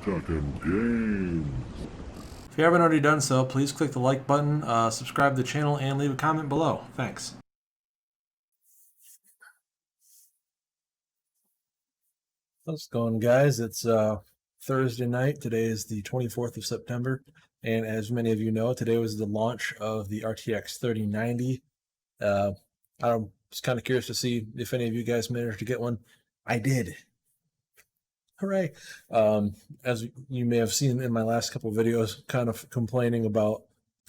Talking games. If you haven't already done so, please click the like button, subscribe to the channel, and leave a comment below. Thanks. How's it going, guys? It's Thursday night. Today is the 24th of September, and as many of you know, today was the launch of the RTX 3090. I was kind of curious to see if any of you guys managed to get one. I did. Hooray. As you may have seen in my last couple of videos, kind of complaining about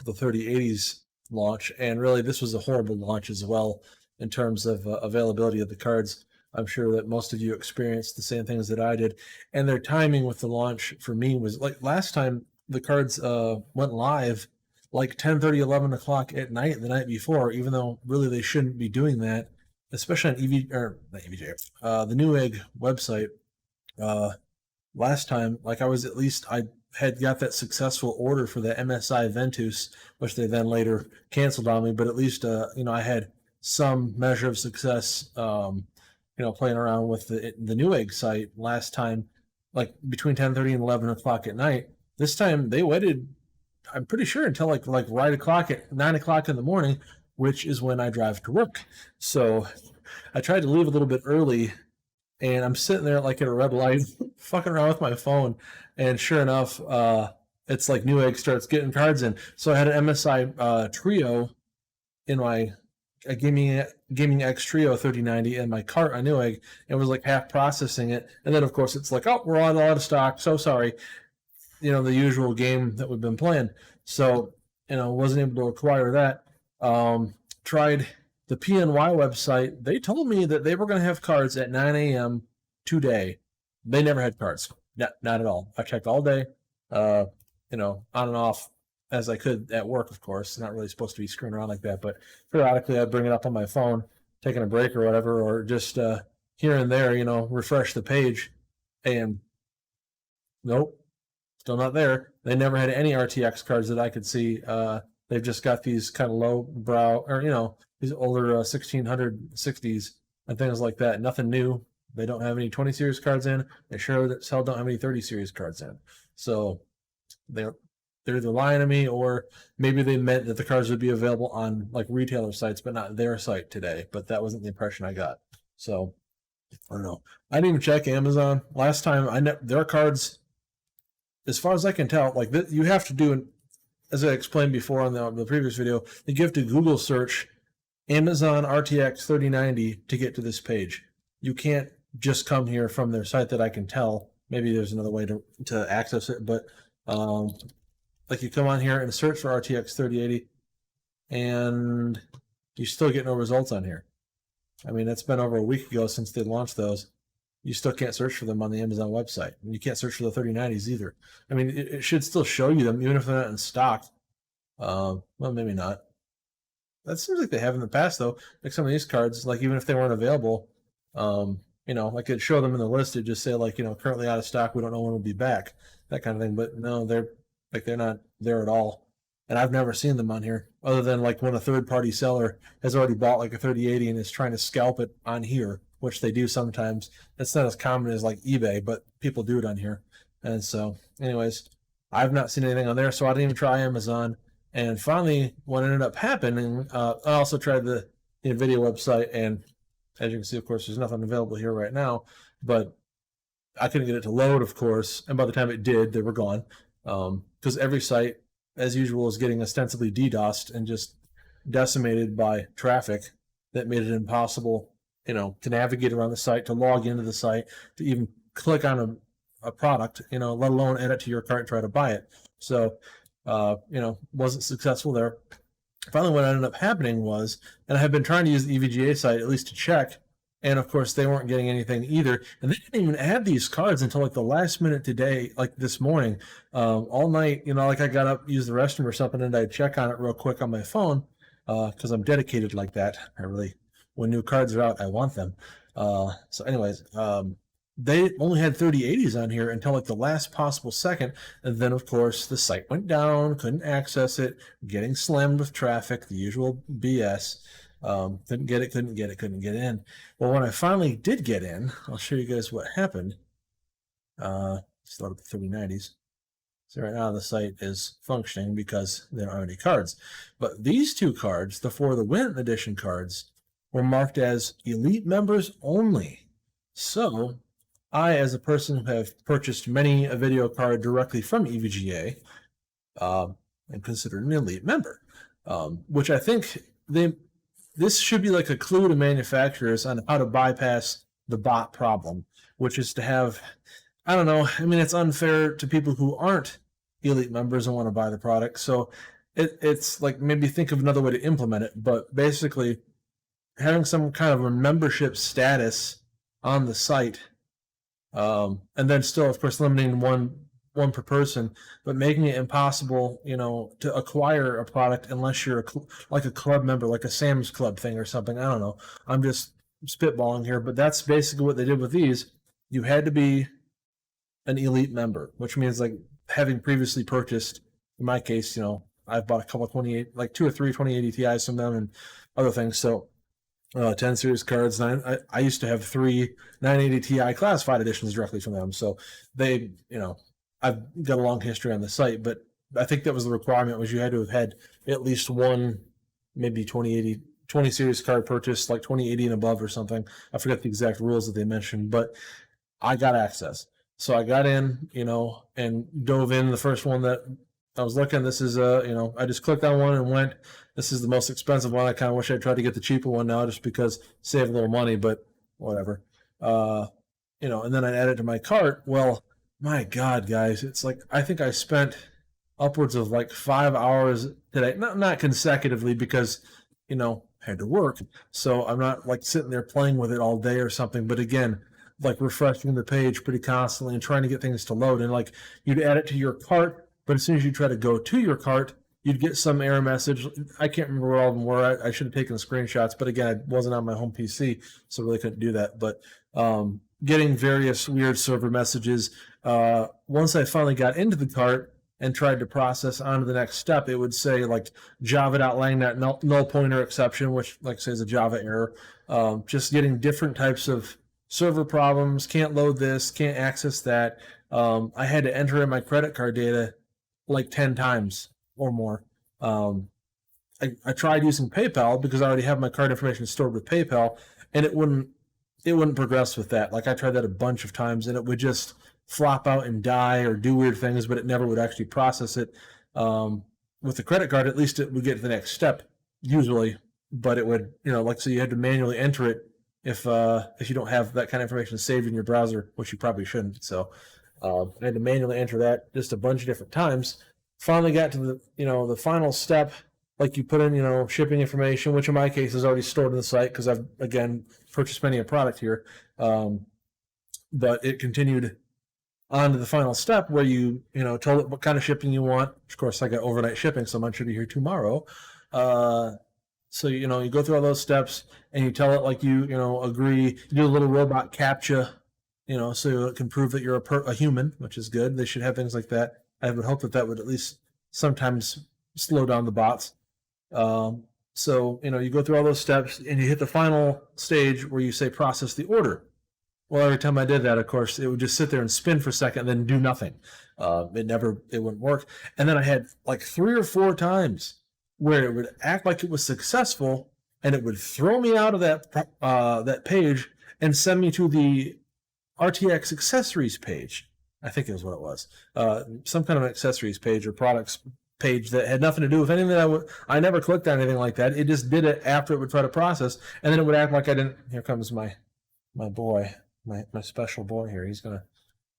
the 3080's launch, and really this was a horrible launch as well in terms of availability of the cards. I'm sure that most of you experienced the same things that I did, and their timing with the launch for me was like last time the cards went live like 10:30, 11 o'clock at night the night before, even though really they shouldn't be doing that, especially on not EVGA, the Newegg website. Last time, like I had got that successful order for the MSI Ventus, which they then later canceled on me, but at least, I had some measure of success, playing around with the Newegg site last time, like between 10:30 and 11 o'clock at night. This time they waited, I'm pretty sure, until like right o'clock at 9 o'clock in the morning, which is when I drive to work. So I tried to leave a little bit early, and I'm sitting there like at a red light, fucking around with my phone, and sure enough, it's like Newegg starts getting cards in. So I had an MSI Trio in my Gaming X Trio 3090 in my cart on Newegg, and was like half processing it, and then of course it's like, oh, we're on out of stock. So sorry, the usual game that we've been playing. So wasn't able to acquire that. Tried the PNY website. They told me that they were going to have cards at 9 a.m. today. They never had cards. Not at all. I checked all day, on and off as I could at work, of course. Not really supposed to be screwing around like that, but periodically I'd bring it up on my phone, taking a break or whatever, or just here and there, refresh the page, and nope, still not there. They never had any RTX cards that I could see. They've just got these kind of low brow, or these older 1660s and things like that. Nothing new. They don't have any 20 series cards in. They sure as hell don't have any 30 series cards in. So they're either lying to me, or maybe they meant that the cards would be available on like retailer sites, but not their site today. But that wasn't the impression I got. So I don't know. I didn't even check Amazon last time. Their cards, as far as I can tell, like you have to do, as I explained before on the previous video, you have to Google search Amazon RTX 3090 to get to this page. You can't just come here from their site that I can tell. Maybe there's another way to access it, but like you come on here and search for RTX 3080, and you still get no results on here. I mean, it's been over a week ago since they launched those. You still can't search for them on the Amazon website. And you can't search for the 3090s either. I mean, it should still show you them, even if they're not in stock. Well, maybe not. That seems like they have in the past, though. Like some of these cards, like even if they weren't available, like it'd show them in the list. It'd just say like, currently out of stock. We don't know when we'll be back. That kind of thing. But no, they're not there at all. And I've never seen them on here, other than like when a third-party seller has already bought like a 3080 and is trying to scalp it on here, which they do sometimes. It's not as common as like eBay, but people do it on here. And so, anyways, I've not seen anything on there, so I didn't even try Amazon. And finally, what ended up happening, I also tried the NVIDIA website, and as you can see, of course, there's nothing available here right now, but I couldn't get it to load, of course, and by the time it did, they were gone, because every site, as usual, is getting ostensibly DDoSed and just decimated by traffic that made it impossible, to navigate around the site, to log into the site, to even click on a product, let alone add it to your cart and try to buy it. So, wasn't successful there. Finally, what ended up happening was, and I had been trying to use the EVGA site at least to check, and of course they weren't getting anything either. And they didn't even add these cards until like the last minute today, like this morning. All night, like I got up, used the restroom or something, and I'd check on it real quick on my phone, because I'm dedicated like that. When new cards are out, I want them. So anyways, they only had 3080s on here until like the last possible second, and then of course the site went down, couldn't access it, getting slammed with traffic, the usual BS. Couldn't get in. Well, when I finally did get in, I'll show you guys what happened. Start up the 3090s. So right now the site is functioning because there aren't any cards. But these two cards, the For the Win edition cards, were marked as elite members only. So I, as a person who have purchased many a video card directly from EVGA, am considered an elite member, which I think this should be like a clue to manufacturers on how to bypass the bot problem, which is to have, I don't know, I mean, it's unfair to people who aren't elite members and want to buy the product. So it's like, maybe think of another way to implement it, but basically having some kind of a membership status on the site, and then still, of course, limiting one per person, but making it impossible, to acquire a product unless you're like a club member, like a Sam's Club thing or something. I don't know. I'm just spitballing here, but that's basically what they did with these. You had to be an elite member, which means like having previously purchased, in my case, I've bought a couple of 28, like 2 or 3 2080 Ti's from them and other things. So 10 series cards. I used to have 3 980 Ti classified editions directly from them. So they, I've got a long history on the site, but I think that was the requirement, was you had to have had at least one, maybe 20 series card purchase, like 2080 and above or something. I forget the exact rules that they mentioned, but I got access. So I got in, and dove in. The first one that I was looking, this is, I just clicked on one and went, this is the most expensive one. I kind of wish I tried to get the cheaper one now just because save a little money, but whatever. And then I add it to my cart. Well, my God, guys, it's like, I think I spent upwards of like 5 hours today, not consecutively because, had to work. So I'm not like sitting there playing with it all day or something. But again, like refreshing the page pretty constantly and trying to get things to load. And like you'd add it to your cart, but as soon as you try to go to your cart, you'd get some error message. I can't remember where all of them were. I should have taken screenshots, but again, I wasn't on my home PC, so really couldn't do that. But getting various weird server messages. Once I finally got into the cart and tried to process on to the next step, it would say like java.lang, that null pointer exception, which like I say is a Java error. Just getting different types of server problems, can't load this, can't access that. I had to enter in my credit card data like 10 times or more. I tried using PayPal because I already have my card information stored with PayPal, and it wouldn't progress with that. Like I tried that a bunch of times, and it would just flop out and die or do weird things, but it never would actually process it. With the credit card, at least it would get to the next step usually, but it would, so you had to manually enter it if you don't have that kind of information saved in your browser, which you probably shouldn't. So I had to manually enter that just a bunch of different times. Finally got to the, the final step, like you put in, shipping information, which in my case is already stored in the site because I've, again, purchased many a product here. But it continued on to the final step where you, told it what kind of shipping you want. Of course, I got overnight shipping, so mine should be here tomorrow. So, you go through all those steps and you tell it like you agree. You do a little robot CAPTCHA, so it can prove that you're a human, which is good. They should have things like that. I would hope that would at least sometimes slow down the bots. So, you go through all those steps and you hit the final stage where you say process the order. Well, every time I did that, of course, it would just sit there and spin for a second and then do nothing. It wouldn't work. And then I had like 3 or 4 times where it would act like it was successful and it would throw me out of that page and send me to the RTX accessories page. I think is what it was. Some kind of an accessories page or products page that had nothing to do with anything that I never clicked on anything like that. It just did it after it would try to process, and then it would act like I didn't. Here comes my boy, my special boy here. He's gonna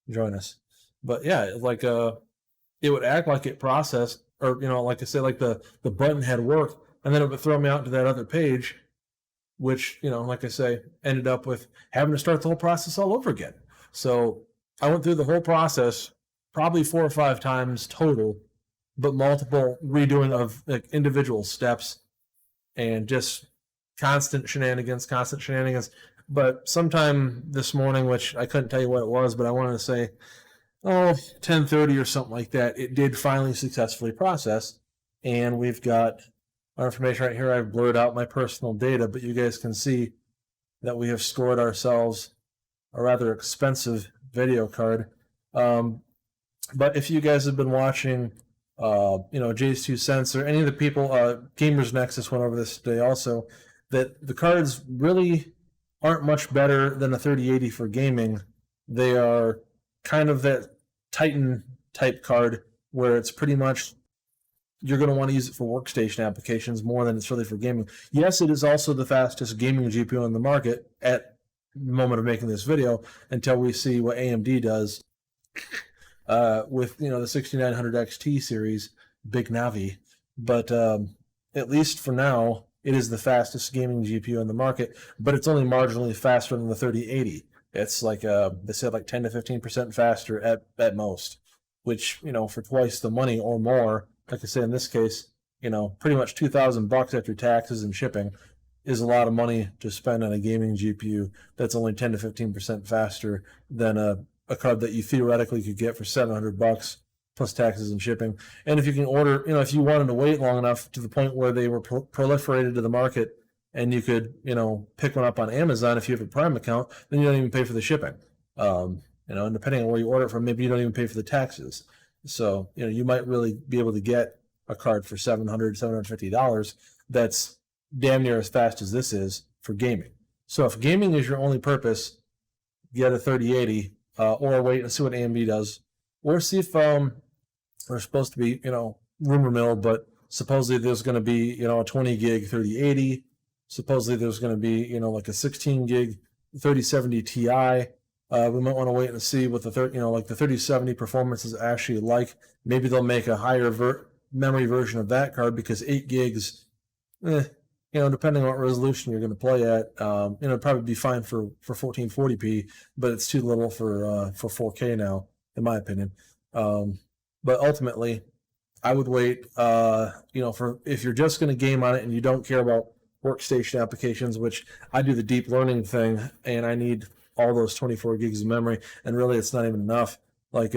join us. But yeah, like it would act like it processed, or like I said, like the button had worked, and then it would throw me out to that other page, which like I say, ended up with having to start the whole process all over again. So I went through the whole process probably 4 or 5 times total, but multiple redoing of like individual steps and just constant shenanigans. But sometime this morning, which I couldn't tell you what it was, but I wanted to say, 10:30 or something like that, it did finally successfully process. And we've got our information right here. I've blurred out my personal data, but you guys can see that we have scored ourselves a rather expensive video card. But if you guys have been watching, Jay's 2 cents or any of the people, Gamers Nexus went over this today also, that the cards really aren't much better than a 3080 for gaming. They are kind of that Titan type card where it's pretty much you're going to want to use it for workstation applications more than it's really for gaming. Yes, it is also the fastest gaming GPU on the market at the moment of making this video until we see what AMD does with the 6900 XT series, Big Navi. But at least for now, it is the fastest gaming GPU on the market, but it's only marginally faster than the 3080. It's like they said like 10 to 15% faster at most, which for twice the money or more, like I said in this case, pretty much $2,000 after taxes and shipping is a lot of money to spend on a gaming GPU that's only 10 to 15% faster than a card that you theoretically could get for $700 plus taxes and shipping. And if you can order, if you wanted to wait long enough to the point where they were proliferated to the market and you could, pick one up on Amazon if you have a Prime account, then you don't even pay for the shipping. And depending on where you order it from, maybe you don't even pay for the taxes. So, you might really be able to get a card for $700, $750 that's damn near as fast as this is for gaming. So if gaming is your only purpose, get a 3080 or wait and see what AMD does, or see if there's supposed to be, rumor mill, but supposedly there's going to be, a 20 gig 3080. Supposedly there's going to be, like a 16 gig 3070 Ti. We might want to wait and see what the 3070 performance is actually like. Maybe they'll make a higher memory version of that card because 8 gigs, depending on what resolution you're going to play at, it'd probably be fine for 1440p, but it's too little for 4K now, in my opinion. But ultimately, I would wait, for if you're just going to game on it and you don't care about workstation applications, which I do the deep learning thing, and I need all those 24 gigs of memory, and really it's not even enough. Like,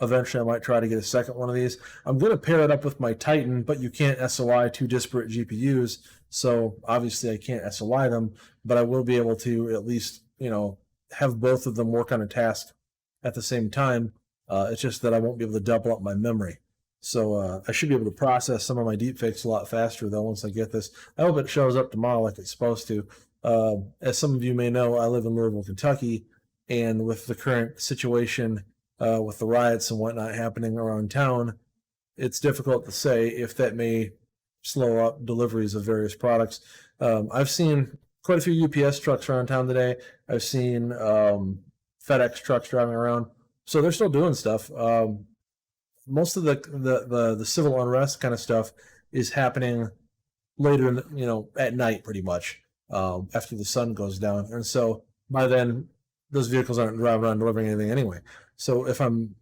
eventually I might try to get a second one of these. I'm going to pair it up with my Titan, but you can't SOI two disparate GPUs, so obviously I can't SOI them, but I will be able to at least, have both of them work on a task at the same time. It's just that I won't be able to double up my memory. So I should be able to process some of my deepfakes a lot faster, though, once I get this. I hope it shows up tomorrow like it's supposed to. As some of you may know, I live in Louisville, Kentucky, and with the current situation with the riots and whatnot happening around town, it's difficult to say if that may slow up deliveries of various products. I've seen quite a few UPS trucks around town today. I've seen FedEx trucks driving around. So they're still doing stuff. Most of the civil unrest kind of stuff is happening later in at night, pretty much, after the sun goes down. And so by then, those vehicles aren't driving around delivering anything anyway. So if I'm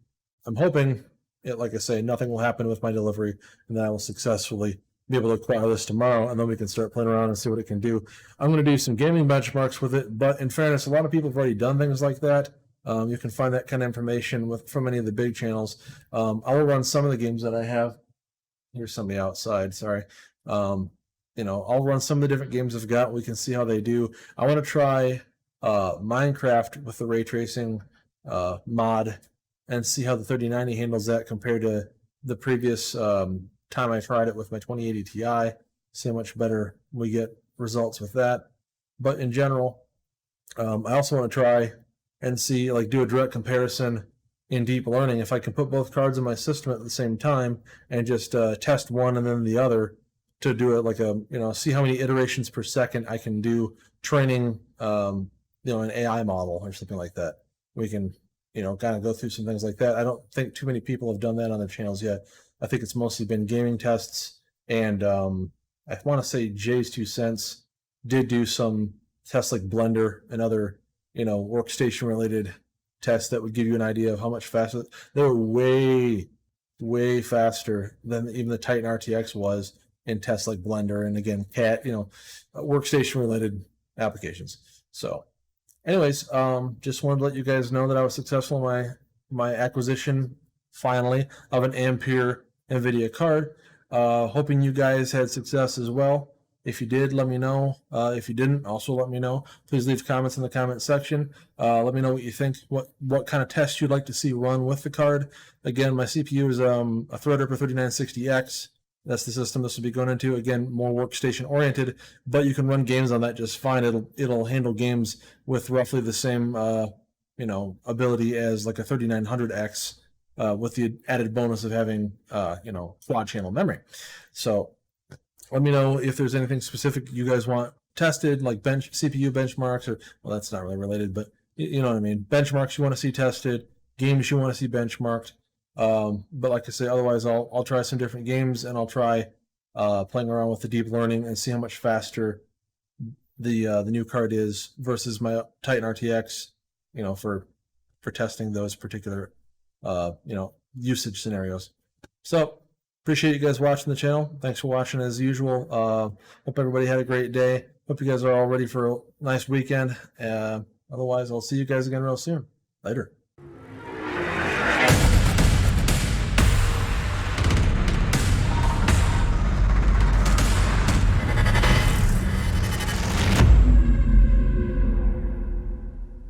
hoping, like I say, nothing will happen with my delivery, and then I will successfully be able to acquire this tomorrow, and then we can start playing around and see what it can do. I'm going to do some gaming benchmarks with it, but in fairness, a lot of people have already done things like that. You can find that kind of information from any of the big channels. I will run some of the games that I have. Here's somebody outside, sorry. I'll run some of the different games I've got. We can see how they do. I want to try Minecraft with the ray tracing mod and see how the 3090 handles that compared to the previous time I tried it with my 2080 Ti. See how much better we get results with that. But in general, I also want to try and see, do a direct comparison in deep learning. If I can put both cards in my system at the same time and just test one and then the other to do it see how many iterations per second I can do training, an AI model or something like that. We can, kind of go through some things like that. I don't think too many people have done that on their channels yet. I think it's mostly been gaming tests, and I want to say Jay's 2 cents did do some tests like Blender and other workstation related tests that would give you an idea of how much faster. They were way, way faster than even the Titan RTX was in tests like Blender and, again, workstation related applications. So anyways, just wanted to let you guys know that I was successful in my acquisition finally of an Ampere NVIDIA card. Hoping you guys had success as well. If you did, let me know. If you didn't, also let me know. Please leave comments in the comment section. Let me know what you think, what kind of test you'd like to see run with the card. Again, my CPU is a Threadripper 3960X. That's the system this will be going into. Again, more workstation oriented, but you can run games on that just fine. It'll handle games with roughly the same ability as like a 3900X, with the added bonus of having quad channel memory. So let me know if there's anything specific you guys want tested, like CPU benchmarks, or, well, that's not really related, but you know what I mean. Benchmarks you want to see tested, games you want to see benchmarked. But like I say, otherwise I'll try some different games, and I'll try playing around with the deep learning and see how much faster the new card is versus my Titan RTX, for testing those particular usage scenarios. So appreciate you guys watching the channel. Thanks for watching as usual. Hope everybody had a great day. Hope you guys are all ready for a nice weekend. Otherwise, I'll see you guys again real soon. Later.